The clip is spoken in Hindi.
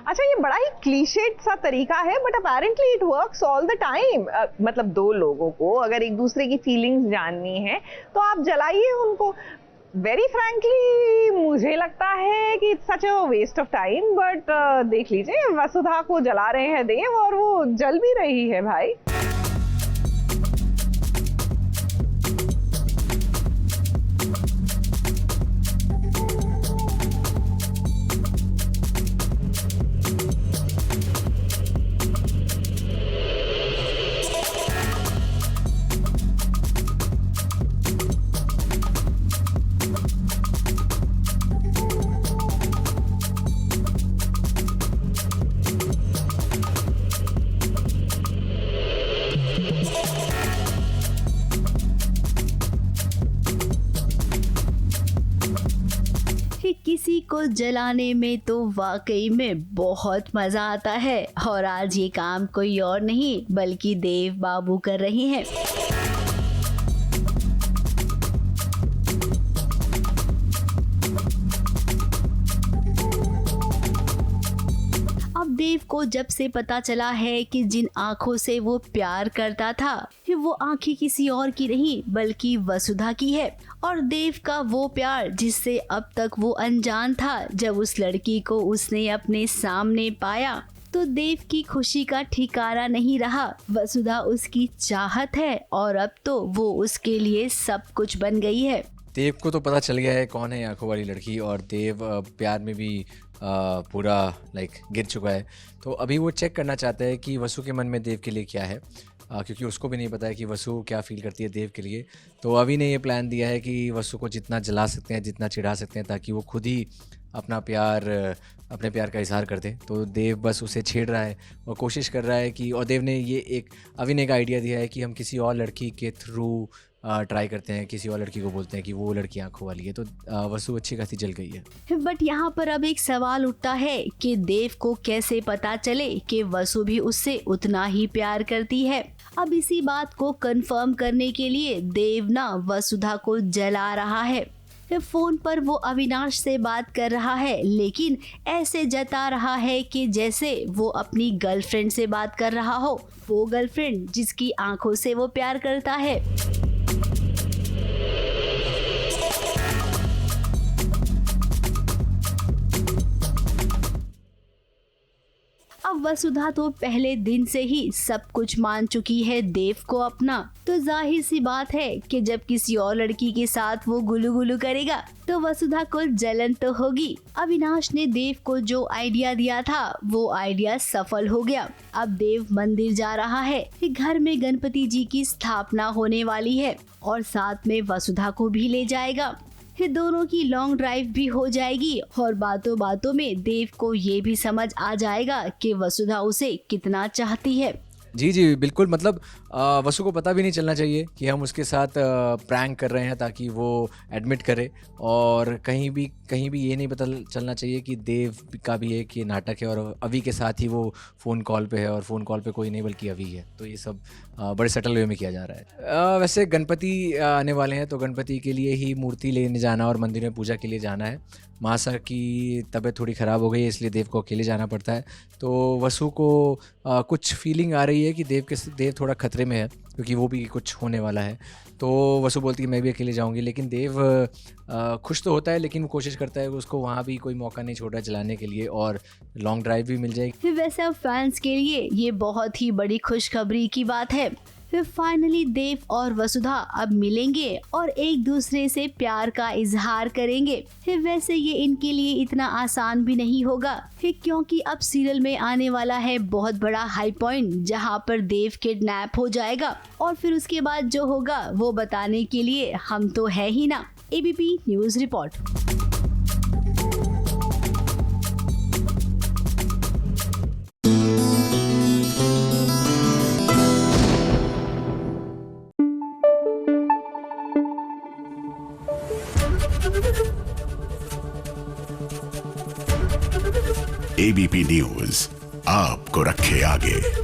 अच्छा, ये बड़ा ही क्लीशेड सा तरीका है, but apparently it works all the time. मतलब दो लोगों को अगर एक दूसरे की फीलिंग्स जाननी है तो आप जलाइए उनको। वेरी फ्रैंकली मुझे लगता है कि it's such a waste of time, but देख लीजिए वसुधा को जला रहे हैं देव और वो जल भी रही है भाई। किसी को जलाने में तो वाकई में बहुत मजा आता है, और आज ये काम कोई और नहीं बल्कि देव बाबू कर रहे हैं। अब देव को जब से पता चला है कि जिन आंखों से वो प्यार करता था वो आंखें किसी और की नहीं बल्कि वसुधा की है, और देव का वो प्यार जिससे अब तक वो अनजान था, जब उस लड़की को उसने अपने सामने पाया तो देव की खुशी का ठिकाना नहीं रहा। वसुधा उसकी चाहत है और अब तो वो उसके लिए सब कुछ बन गई है। देव को तो पता चल गया है कौन है आंखों वाली लड़की, और देव प्यार में भी पूरा गिर चुका है। तो अभी वो चेक करना चाहता है कि वसु के मन में देव के लिए क्या है, क्योंकि उसको भी नहीं पता है कि वसु क्या फील करती है देव के लिए। तो अभी ने ये प्लान दिया है कि वसु को जितना जला सकते हैं, जितना चिढ़ा सकते हैं, ताकि वो खुद ही अपने प्यार का इजहार कर दे। तो देव बस उसे छेड़ रहा है और कोशिश कर रहा है कि, और देव ने अभी ने एक आइडिया दिया है कि हम किसी और लड़की के थ्रू ट्राई करते हैं, किसी और लड़की को बोलते हैं कि वो लड़की आंखों वाली है। तो वसु अच्छी खासी जल गई है। बट यहाँ पर अब एक सवाल उठता है कि देव को कैसे पता चले कि वसु भी उससे उतना ही प्यार करती है। अब इसी बात को कंफर्म करने के लिए देव ना वसुधा को जला रहा है। फोन पर वो अविनाश से बात कर रहा है, लेकिन ऐसे जता रहा है कि जैसे वो अपनी गर्लफ्रेंड से बात कर रहा हो, वो गर्लफ्रेंड जिसकी आंखों से वो प्यार करता है। अब वसुधा तो पहले दिन से ही सब कुछ मान चुकी है देव को अपना, तो जाहिर सी बात है कि जब किसी और लड़की के साथ वो गुलू गुलू करेगा तो वसुधा को जलन तो होगी। अविनाश ने देव को जो आइडिया दिया था वो आइडिया सफल हो गया। अब देव मंदिर जा रहा है, घर में गणपति जी की स्थापना होने वाली है और साथ में वसुधा को भी ले जाएगा। फिर दोनों की लॉन्ग ड्राइव भी हो जाएगी और बातों बातों में देव को ये भी समझ आ जाएगा कि वसुधा उसे कितना चाहती है। जी बिल्कुल, मतलब वसु को पता भी नहीं चलना चाहिए कि हम उसके साथ प्रैंक कर रहे हैं, ताकि वो एडमिट करे। और कहीं भी ये नहीं पता चलना चाहिए कि देव का भी एक ये नाटक है और अभी के साथ ही वो फ़ोन कॉल पे है, और फ़ोन कॉल पे कोई नहीं बल्कि अभी है। तो ये सब बड़े सटल वे में किया जा रहा है। वैसे गणपति आने वाले हैं, तो गणपति के लिए ही मूर्ति लेने जाना और मंदिर में पूजा के लिए जाना है। महासा की तबीयत थोड़ी ख़राब हो गई है, इसलिए देव को अकेले जाना पड़ता है। तो वसु को कुछ फीलिंग आ रही है कि देव थोड़ा खतरे में है, क्योंकि वो भी कुछ होने वाला है। तो वसु बोलती है मैं भी अकेले जाऊंगी, लेकिन देव खुश तो होता है, लेकिन वो कोशिश करता है कि उसको वहाँ भी कोई मौका नहीं छोड़ रहा जलाने के लिए, और लॉन्ग ड्राइव भी मिल जाएगी। वैसे अब फैंस के लिए ये बहुत ही बड़ी खुशखबरी की बात है। फिर फाइनली देव और वसुधा अब मिलेंगे और एक दूसरे से प्यार का इजहार करेंगे। फिर वैसे ये इनके लिए इतना आसान भी नहीं होगा, फिर क्योंकि अब सीरियल में आने वाला है बहुत बड़ा हाई पॉइंट, जहाँ पर देव किडनैप हो जाएगा, और फिर उसके बाद जो होगा वो बताने के लिए हम तो है ही ना। ABP news report. ABP news आपको रखे आगे।